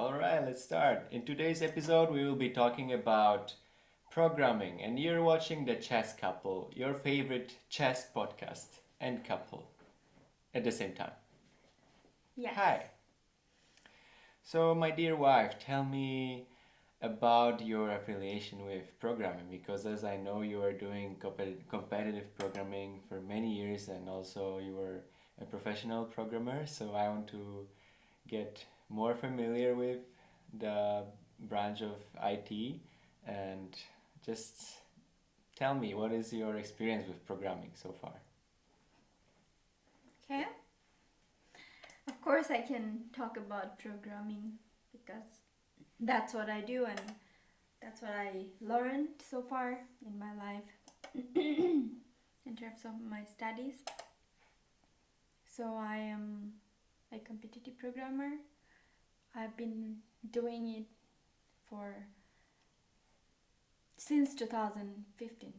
All right, let's start. In today's episode, we will be talking about programming, and you're watching the Chess Couple, your favorite chess podcast and couple at the same time. Yes. Hi. So, my dear wife, tell me about your affiliation with programming because, as I know, you are doing competitive programming for many years and also you were a professional programmer. So, I want to get more familiar with the branch of IT and just tell me what is your experience with programming so far? Okay. Of course, I can talk about programming because that's what I do and that's what I learned so far in my life in terms of my studies. So, I am a competitive programmer. I've been doing it for since 2015.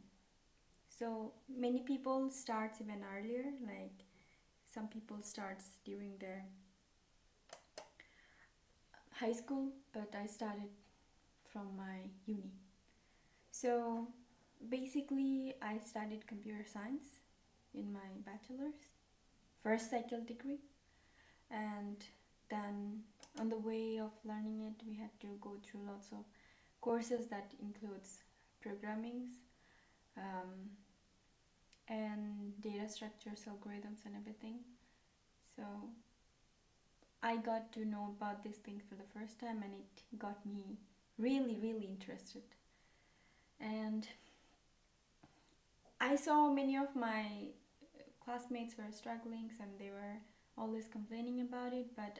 So, many people start even earlier, like some people starts during their high school, but I started from my uni. So basically, I studied computer science in my bachelor's, first cycle degree, and then on the way of learning it, we had to go through lots of courses that includes programmings um, and data structures, algorithms, and everything. So I got to know about these things for the first time, and it got me really interested. And I saw many of my classmates were struggling and they were always complaining about it, but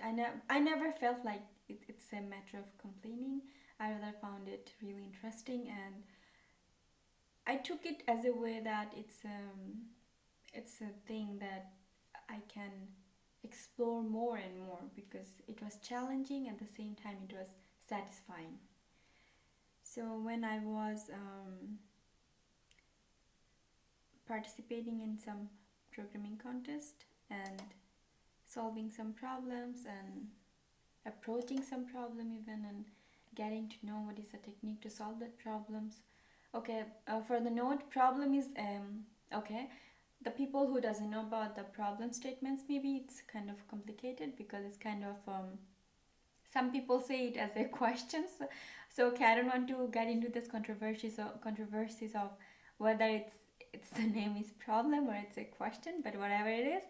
I never felt like it's a matter of complaining. I rather found it really interesting, and I took it as a way that it's a thing that I can explore more and more because it was challenging, at the same time it was satisfying. So when I was participating in some programming contest and solving some problems and approaching some problem even, and getting to know what is the technique to solve that problems. Okay, for the note, problem is okay. The people who doesn't know about the problem statements, maybe it's kind of complicated because it's kind of some people say it as a question. So okay, I don't want to get into this controversies of whether it's the name is problem or it's a question, but whatever it is,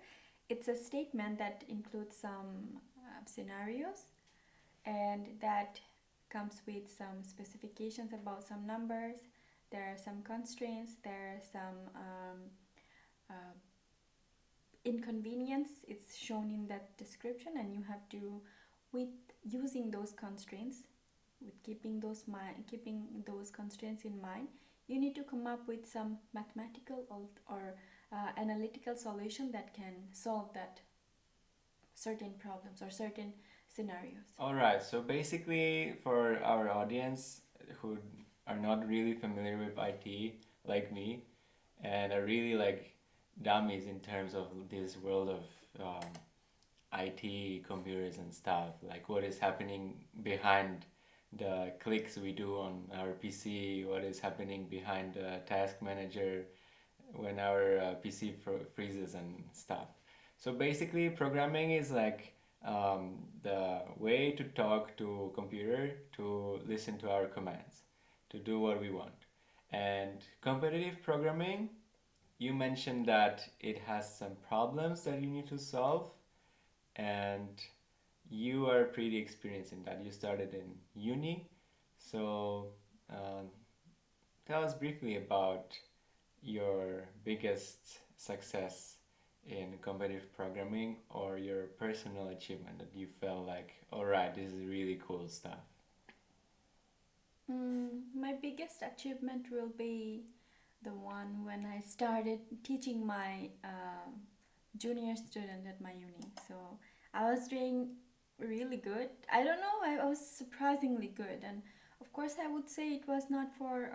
it's a statement that includes some scenarios, and that comes with some specifications about some numbers. There are some constraints, there are some uh, inconvenience, it's shown in that description, and you have to, with using those constraints, with keeping those constraints in mind, you need to come up with some mathematical or analytical solution that can solve that certain problems or certain scenarios. All right, so basically, for our audience who are not really familiar with IT, like me, and are really like dummies in terms of this world of IT, computers, and stuff, like what is happening behind the clicks we do on our PC, what is happening behind the task manager when our PC freezes and stuff. So basically, programming is like the way to talk to computer to listen to our commands, to do what we want. And competitive programming, you mentioned that it has some problems that you need to solve, and you are pretty experienced in that. You started in uni, so um, tell us briefly about your biggest success in competitive programming or your personal achievement that you felt like, all right, this is really cool stuff. My biggest achievement will be the one when I started teaching my junior student at my uni. So I was doing really good. I don't know, I was surprisingly good. And of course, I would say it was not for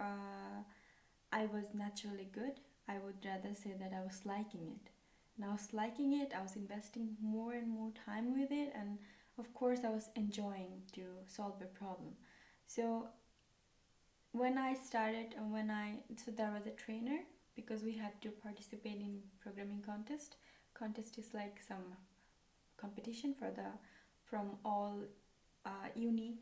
I was naturally good. I would rather say that I was liking it. And I was liking it, I was investing more and more time with it. And of course I was enjoying to solve a problem. So when I started and so there was a trainer because we had to participate in programming contest. Contest is like some competition from all uni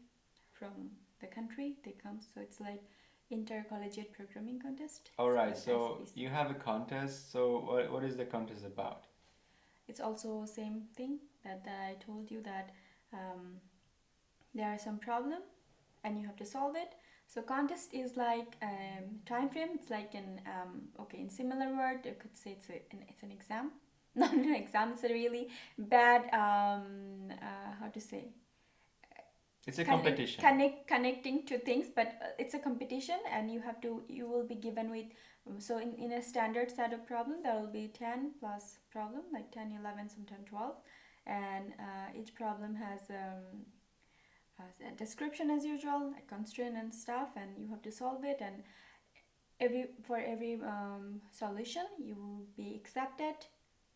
from the country they come, so it's like intercollegiate programming contest. All right, It's so SBC. you have a contest. So what is the contest about? It's also same thing that I told you that there are some problem and you have to solve it. So contest is like time frame. It's like an okay, in similar word, you could say it's an exam. Not an exam. It's a really bad how to say. It's a competition. Connecting to things, but it's a competition, and you will be given with. So in a standard set of problem, there will be 10 plus problem, like 10, 11, sometimes 12, and each problem has a description as usual, a constraint and stuff, and you have to solve it. And for every solution, you will be accepted.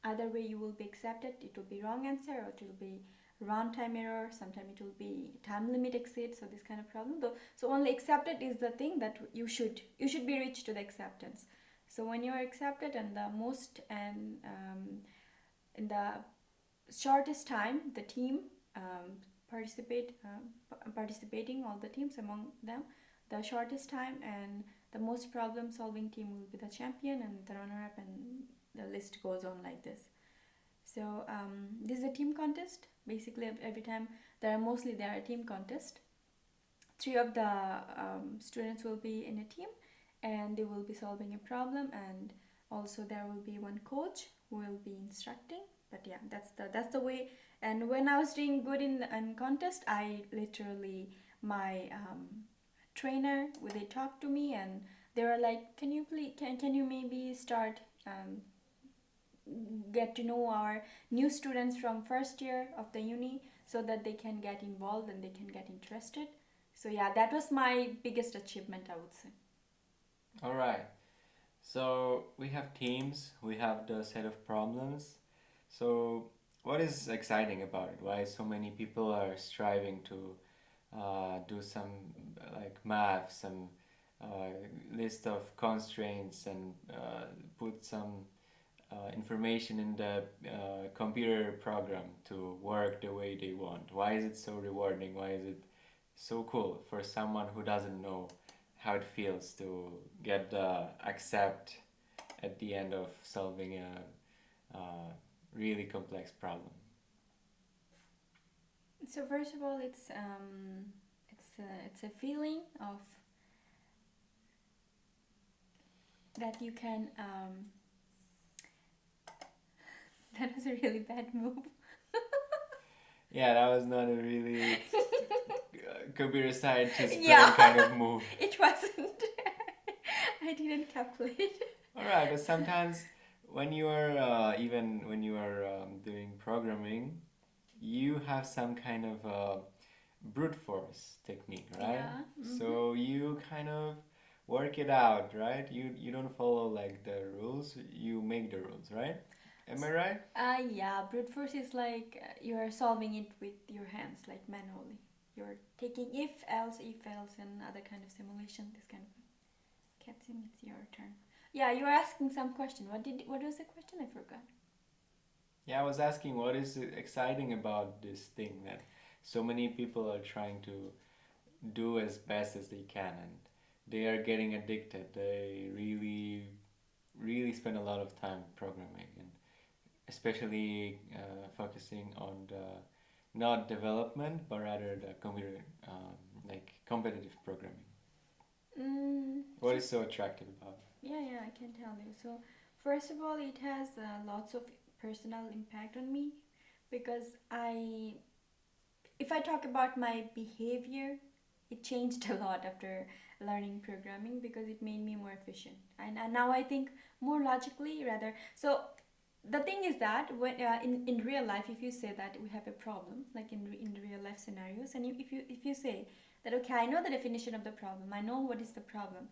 Either way, you will be accepted. It will be wrong answer, or it will be runtime error. Sometimes it will be time limit exceed. So this kind of problem. So only accepted is the thing that you should be reached to the acceptance. So when you are accepted, and the most and in the shortest time, the team participating all the teams among them, the shortest time and the most problem solving team will be the champion and the runner up, and the list goes on like this. So this is a team contest. Basically, every time there are team contest. 3 of the students will be in a team, and they will be solving a problem, and also there will be one coach who will be instructing. But yeah, that's the way. And when I was doing good in contest, I literally my trainer, they talked to me and they were like, can you maybe start get to know our new students from first year of the uni, so that they can get involved and they can get interested. So yeah, that was my biggest achievement, I would say. All right. So we have teams, we have the set of problems. So what is exciting about it? Why so many people are striving to do some like math, some list of constraints, and put some information in the computer program to work the way they want? Why is it so rewarding? Why is it so cool for someone who doesn't know how it feels to get the accept at the end of solving a really complex problem? So first of all, it's a feeling of that you can that was a really bad move. Yeah, that was not a really computer scientist Yeah. kind of move. It wasn't. I didn't calculate. All right, but sometimes when you are even when you are doing programming, you have some kind of brute force technique, right? Yeah. Mm-hmm. So you kind of work it out, right? You don't follow like the rules, you make the rules, right? Am I right? Yeah, brute force is like you're solving it with your hands, like manually. You're taking if else, and other kind of simulation. This kind of. Katsim, it's your turn. Yeah, you were asking some question. What was the question? I forgot. Yeah, I was asking what is exciting about this thing that so many people are trying to do as best as they can, and they are getting addicted. They really spend a lot of time programming, and especially focusing on the not development but rather the computer like competitive programming. What is so attractive about it? Yeah, I can tell you. So first of all, it has lots of personal impact on me, because if I talk about my behavior, it changed a lot after learning programming, because it made me more efficient, and now I think more logically rather. So the thing is that when in real life, if you say that we have a problem, like in real life scenarios, and if you say that, okay, I know the definition of the problem, I know what is the problem.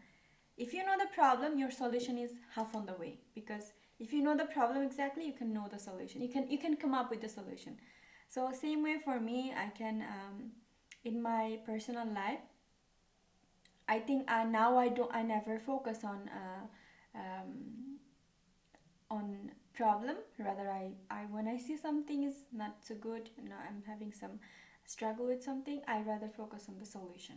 If you know the problem, your solution is half on the way, because if you know the problem exactly, you can know the solution, you can come up with the solution. So same way for me, I can in my personal life, I think I never focus on problem. Rather, I when I see something is not so good, I'm having some struggle with something, I rather focus on the solution.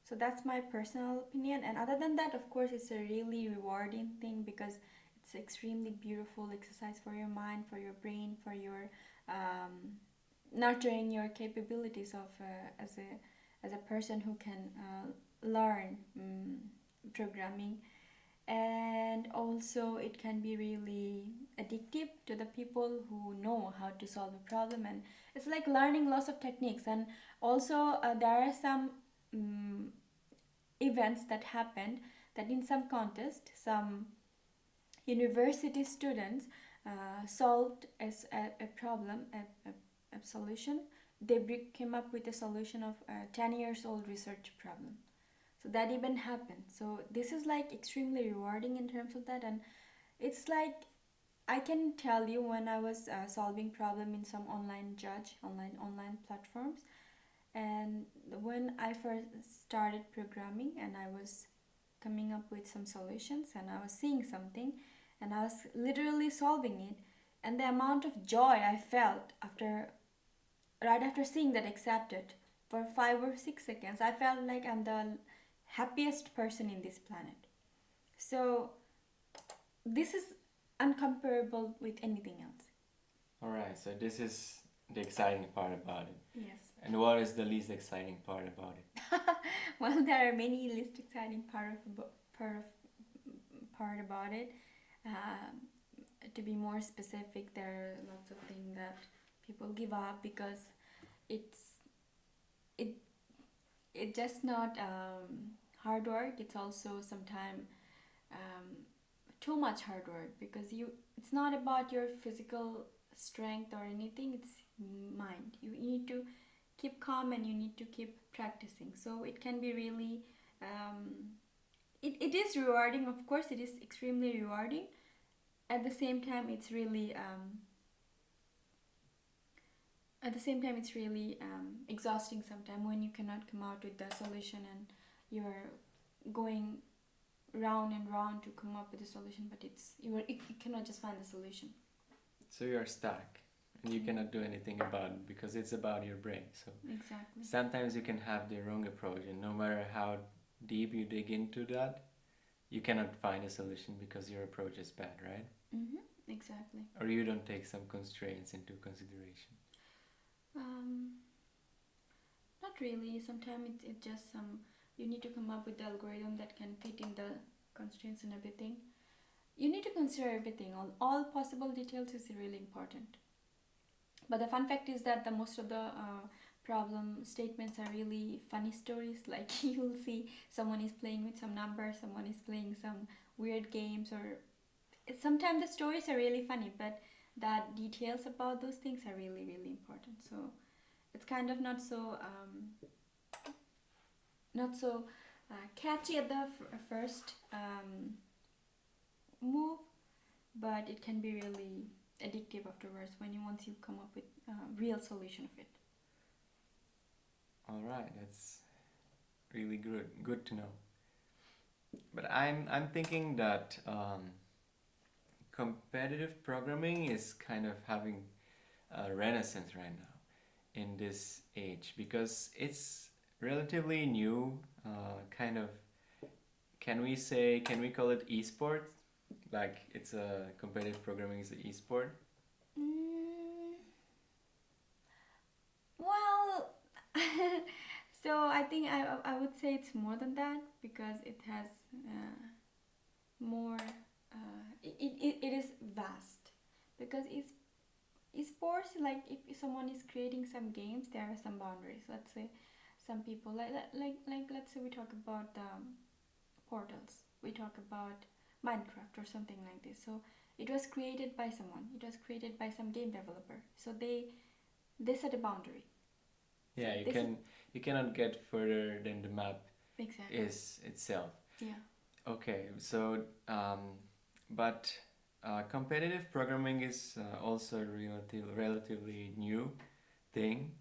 So that's my personal opinion. And other than that, of course, it's a really rewarding thing because it's extremely beautiful exercise for your mind, for your brain, for your nurturing your capabilities of as a person who can learn programming. And also it can be really addictive to the people who know how to solve a problem, and it's like learning lots of techniques. And also there are some um, events that happened that in some contest some university students solved as a problem, a solution. They came up with a solution of a 10 years old research problem. So that even happened. So this is like extremely rewarding in terms of that. And it's like I can tell you, when I was solving problem in some online platforms, and when I first started programming and I was coming up with some solutions and I was seeing something and I was literally solving it, and the amount of joy I felt after, right after seeing that accepted, for 5 or 6 seconds, I felt like I'm the happiest person in this planet. So this is uncomparable with anything else. All right, so this is the exciting part about it. Yes. And what is the least exciting part about it? Well, there are many least exciting part about it. To be more specific, there are lots of things that people give up because it's it it just not hard work. It's also sometimes too much hard work, because it's not about your physical strength or anything. It's mind. You need to keep calm and you need to keep practicing. So it can be really it is rewarding. Of course, it is extremely rewarding. At the same time, it's really exhausting sometimes when you cannot come out with the solution and you're going round and round to come up with a solution, but you cannot just find the solution. So you're stuck and you cannot do anything about it because it's about your brain. So Exactly. sometimes you can have the wrong approach, and no matter how deep you dig into that, you cannot find a solution because your approach is bad, right? Exactly. Or you don't take some constraints into consideration. Not really. Sometimes it just you need to come up with the algorithm that can fit in the constraints and everything. You need to consider everything. All possible details is really important. But the fun fact is that the most of the problem statements are really funny stories. Like you'll see someone is playing with some numbers, someone is playing some weird games, or sometimes the stories are really funny, but the details about those things are really, really important. So it's kind of not so catchy at the first move, but it can be really addictive afterwards once you come up with a real solution of it. All right, that's really good to know. But I'm thinking that competitive programming is kind of having a renaissance right now in this age because it's relatively new. Kind of, can we call it esport? Like it's a competitive programming is an esport. Well, so I think I would say it's more than that, because it has more. It is vast, because esports, like if someone is creating some games, there are some boundaries. Let's say some people like let's say we talk about portals, we talk about Minecraft or something like this. So it was created by someone, it was created by some game developer, so they set a boundary. Yeah, you cannot get further than the map Exactly. is itself. Yeah. Okay, so but competitive programming is also relatively new thing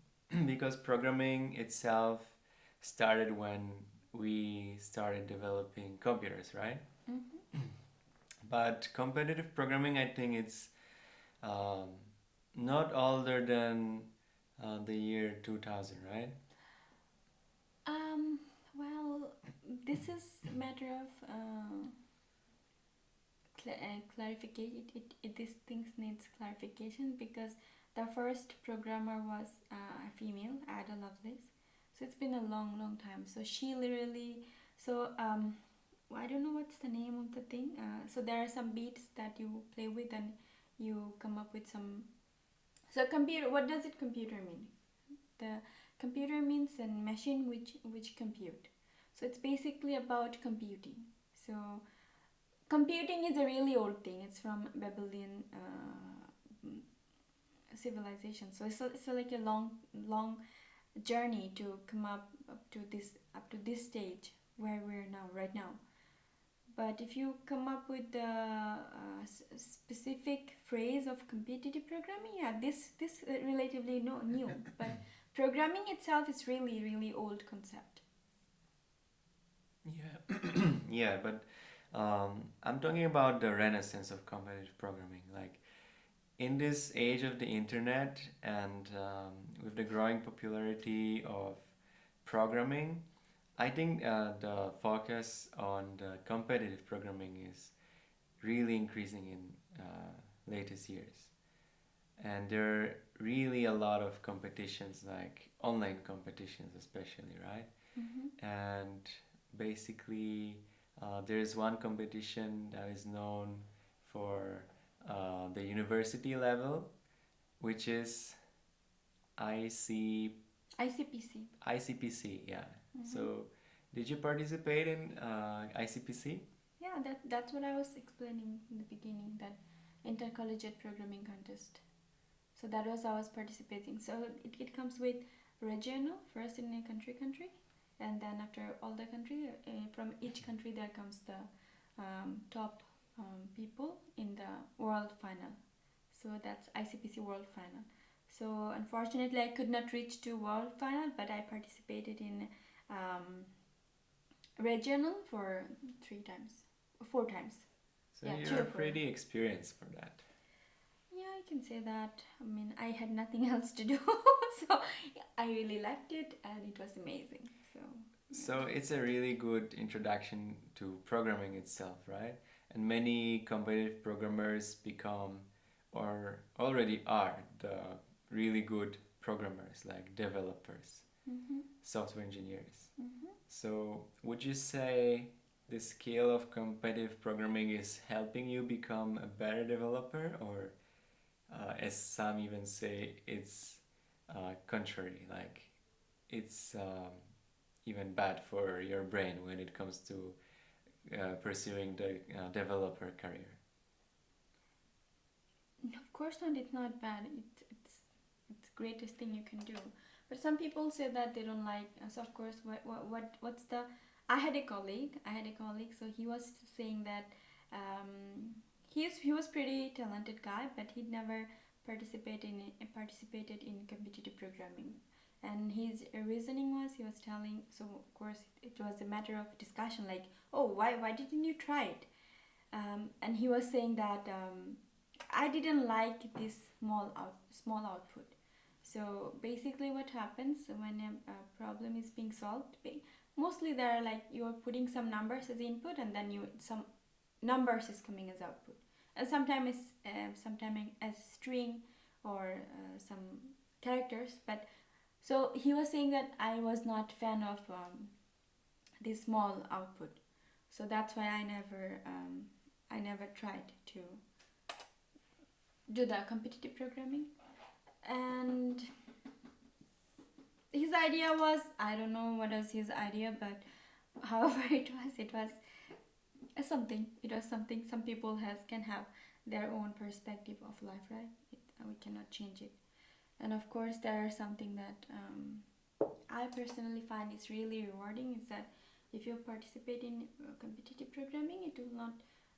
because programming itself started when we started developing computers, right? Mm-hmm. But competitive programming, I think it's um, not older than the year 2000, right? Um, well, this is a matter of clarification. These things needs clarification because the first programmer was a female, Ada Lovelace. So it's been a long, long time. So she literally, so I don't know what's the name of the thing. So there are some beats that you play with and you come up with some. So computer, what does it computer mean? The computer means a machine which compute. So it's basically about computing. So computing is a really old thing. It's from Babylonian civilization. So it's like a long journey to come up to this stage where we're now right now. But if you come up with the specific phrase of competitive programming, yeah, this relatively new. But programming itself is really old concept. Yeah, yeah, but I'm talking about the renaissance of competitive programming. Like in this age of the internet and with the growing popularity of programming, I think the focus on the competitive programming is really increasing in latest years. And there are really a lot of competitions, like online competitions, especially, right? Mm-hmm. And basically, there is one competition that is known for the university level, which is IC ICPC. ICPC. Yeah. Mm-hmm. So, did you participate in ICPC? Yeah, that's what I was explaining in the beginning, that intercollegiate programming contest. So that was I was participating. So it comes with regional first in a country, and then after all the country from each country there comes the top people in the world final. So that's ICPC world final. So unfortunately I could not reach to world final, but I participated in um, regional for 3 times, 4 times. So Yeah, three you're or four. pretty experienced for that. Yeah, I can say that. I mean, I had nothing else to do, so I really liked it, and it was amazing. So yeah. So it's a really good introduction to programming itself, right? And many competitive programmers become or already are the really good programmers, like developers, Mhm. software engineers. Mhm. So would you say the skill of competitive programming is helping you become a better developer, or as some even say, it's contrary, like it's even bad for your brain when it comes to pursuing the developer career. Of course not. It's not bad. It's greatest thing you can do. But some people say that they don't like. So of course, what's the? I had a colleague. So he was saying that he was pretty talented guy, but he'd never participated in competitive programming. And his reasoning was, he was telling, so of course it was a matter of discussion, like, oh, why didn't you try it? And he was saying that I didn't like this small output. So basically, what happens when a problem is being solved? Mostly, there are like you're putting some numbers as input, and then you some numbers is coming as output, and sometimes as string or some characters. But so he was saying that I was not fan of this small output, so that's why I never tried to do the competitive programming. And his idea was, I don't know what was his idea, but however it was something. It was something. Some people can have their own perspective of life, right? We cannot change it. And of course, there are something that I personally find is really rewarding, is that if you participate in competitive programming, it will not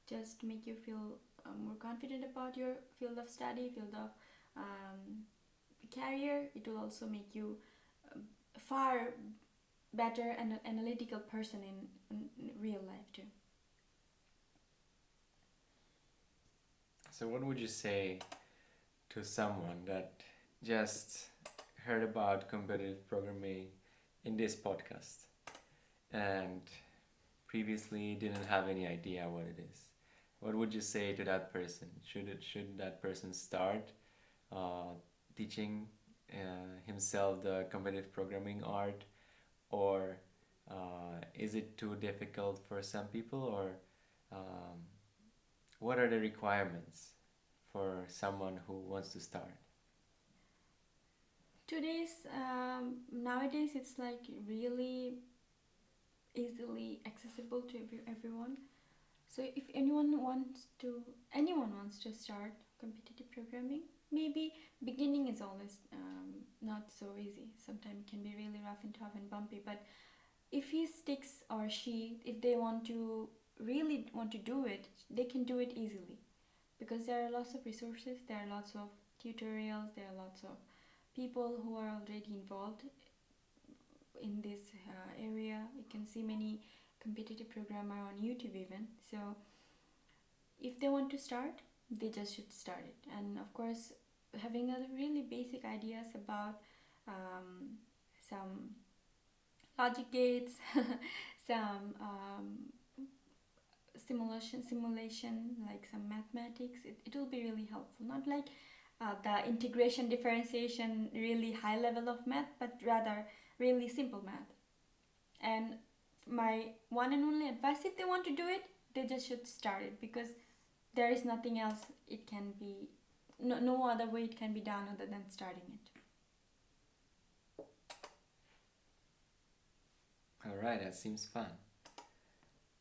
just make you feel more confident about your field of study, field of career, it will also make you far better and an analytical person in real life too. So what would you say to someone that just heard about competitive programming in this podcast and previously didn't have any idea what it is? What would you say to that person? Should that person start uh, teaching himself the competitive programming art, or is it too difficult for some people, or um, what are the requirements for someone who wants to start? Nowadays it's like really easily accessible to everyone. So if anyone wants to start competitive programming, maybe beginning is always not so easy. Sometimes it can be really rough and tough and bumpy. But if he sticks or she, if they really want to do it, they can do it easily, because there are lots of resources, there are lots of tutorials, there are lots of people who are already involved in this area. You can see many competitive programmer on YouTube even. So if they want to start, they just should start it. And of course, having a really basic ideas about some logic gates, some simulation, like some mathematics, it will be really helpful. Not like the integration, differentiation, really high level of math, but rather really simple math. And my one and only advice, if they want to do it, they just should start it, because there is nothing else it can be, no other way it can be done other than starting it. All right, that seems fun.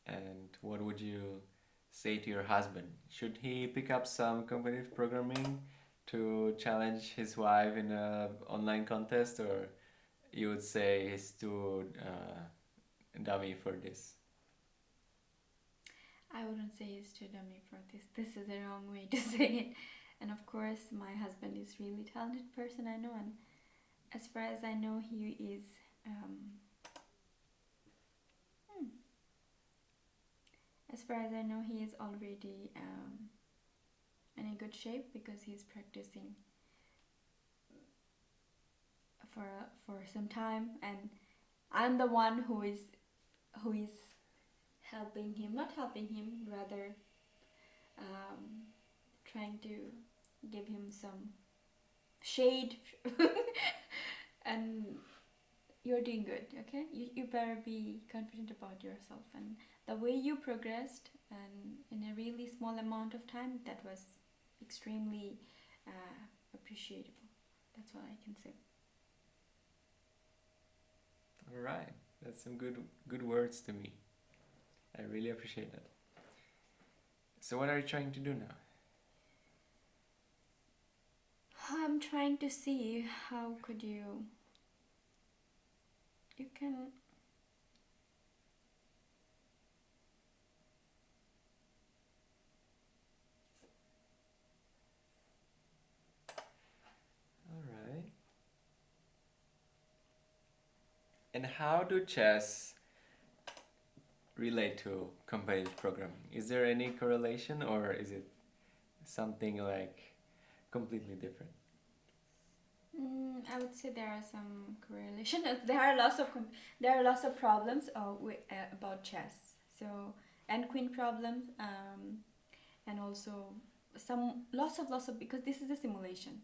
And what would you say to your husband? Should he pick up some competitive programming to challenge his wife in a online contest, or you would say he's too dummy for this? I wouldn't say he's too dummy for this. This is the wrong way to say it. And of course, my husband is really talented person, I know, and as far as I know, he is. As far as I know, he is already in a good shape, because he's practicing for some time, and I'm the one who is helping him, not helping him, rather trying to give him some shade. And you're doing good, okay? You better be confident about yourself, and the way you progressed, and in a really small amount of time, that was extremely appreciable. That's what I can say. All right, that's some good words to me. I really appreciate that. So what are you trying to do now? I'm trying to see how could you can. All right. And how do chess relate to competitive programming? Is there any correlation, or is it something like completely different? I would say there are some correlation. There are lots of problems about chess. So, and queen problems, and also some lots of, because this is a simulation.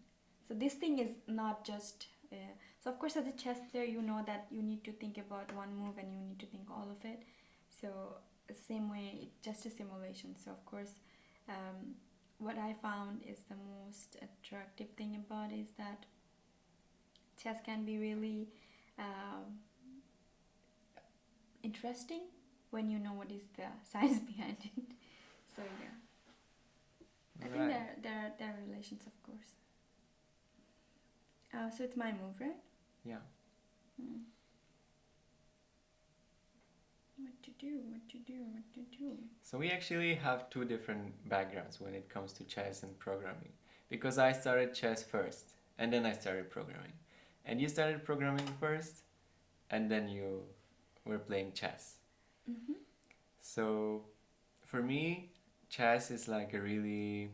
So this thing is not just. So of course, as a chess player, you know that you need to think about one move and you need to think all of it. So same way, it's just a simulation. So of course, what I found is the most attractive thing about it is that chess can be really interesting when you know what is the science behind it. So yeah, I think there are relations, of course. So it's my move, right? Yeah. What to do? So we actually have two different backgrounds when it comes to chess and programming, because I started chess first And then I started programming. And you started programming first, and then you were playing chess. Mm-hmm. So for me, chess is like a really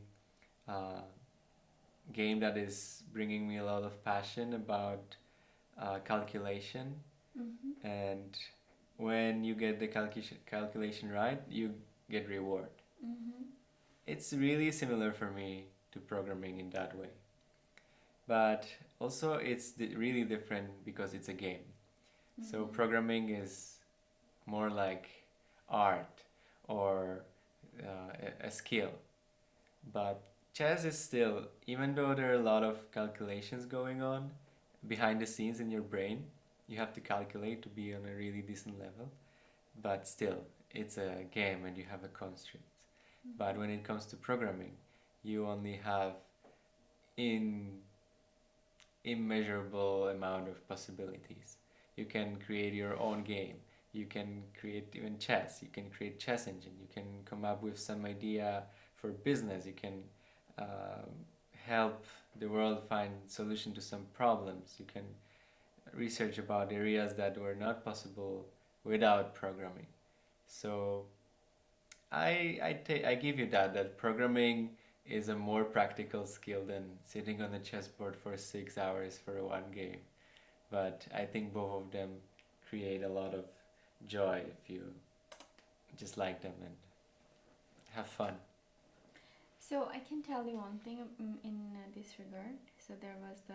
game that is bringing me a lot of passion about calculation. Mm-hmm. And when you get the calculation right, you get reward. Mm-hmm. It's really similar for me to programming in that way. But also it's really different because it's a game. So Mm-hmm. programming is more like art or a skill. But chess is still, even though there are a lot of calculations going on behind the scenes in your brain, you have to calculate to be on a really decent level. But still, it's a game and you have a constraint. But when it comes to programming, you only have in immeasurable amount of possibilities. You can create your own game. You can create even chess. You can create chess engine. You can come up with some idea for business. You can help the world find solution to some problems. You can research about areas that were not possible without programming. So I give you that programming is a more practical skill than sitting on the chessboard for 6 hours for one game. But I think both of them create a lot of joy if you just like them and have fun. So I can tell you one thing in this regard. So there was the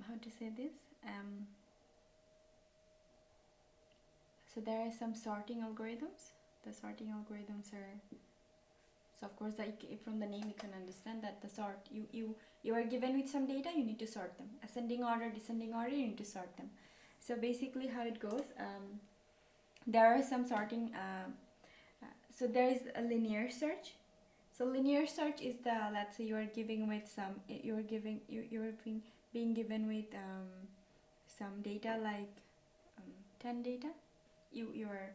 how to say this. So there are some sorting algorithms. The sorting algorithms are, so of course, like from the name you can understand that the sort you are given with some data, you need to sort them. Ascending order, descending order, you need to sort them. So basically, how it goes, there are some sorting. So there is a linear search. So linear search is the, let's say you are giving with some, you are giving you are being given with some data like 10 data. You are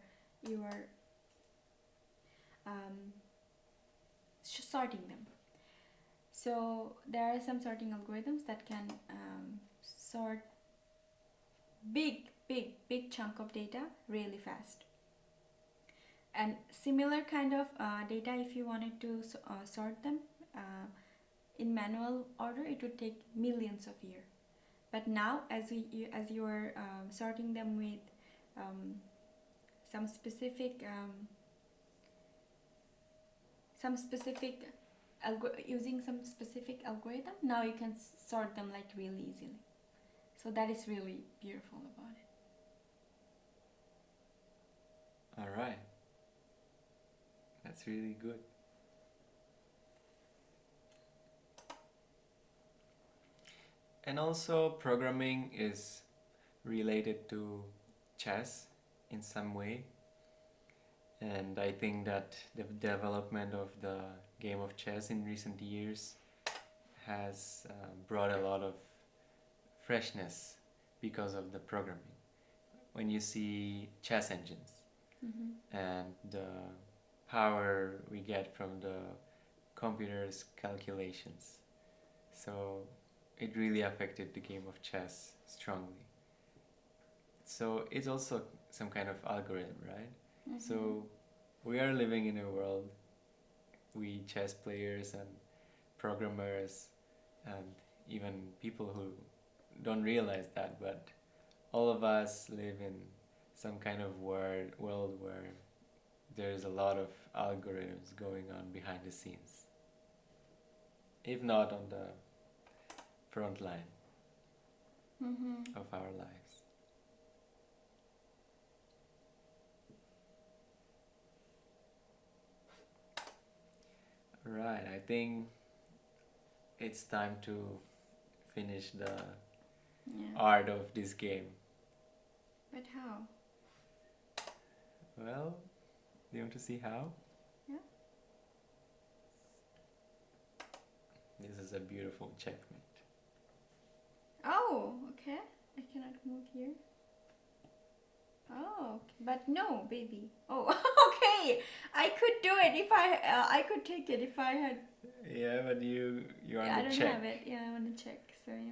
sorting them. So there are some sorting algorithms that can sort big chunk of data really fast. And similar kind of data, if you wanted to sort them in manual order, it would take millions of years. But now, as you are sorting them with some specific using some specific algorithm, now you can sort them like really easily. So that is really beautiful about it. All right. That's really good. And also, programming is related to chess in some way. And I think that the development of the game of chess in recent years has brought a lot of freshness because of the programming. When you see chess engines and the power we get from the computer's calculations. So it really affected the game of chess strongly. So it's also some kind of algorithm, right? So we are living in a world, we chess players and programmers and even people who don't realize that, but all of us live in some kind of world where there's a lot of algorithms going on behind the scenes, if not on the front line of our lives. Right, I think it's time to finish the art of this game. But how? Well, do you want to see how? Yeah. This is a beautiful checkmate. Oh, okay. I cannot move here. Oh, okay. But no, baby. Oh, okay. I could do it if I could take it if I had Yeah, but you're on Yeah, I the don't check. have it. Yeah, I want to check. So yeah.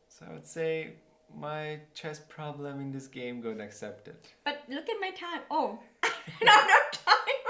So I would say my chess problem in this game got accepted. But look at my time. Oh, I ran out of time.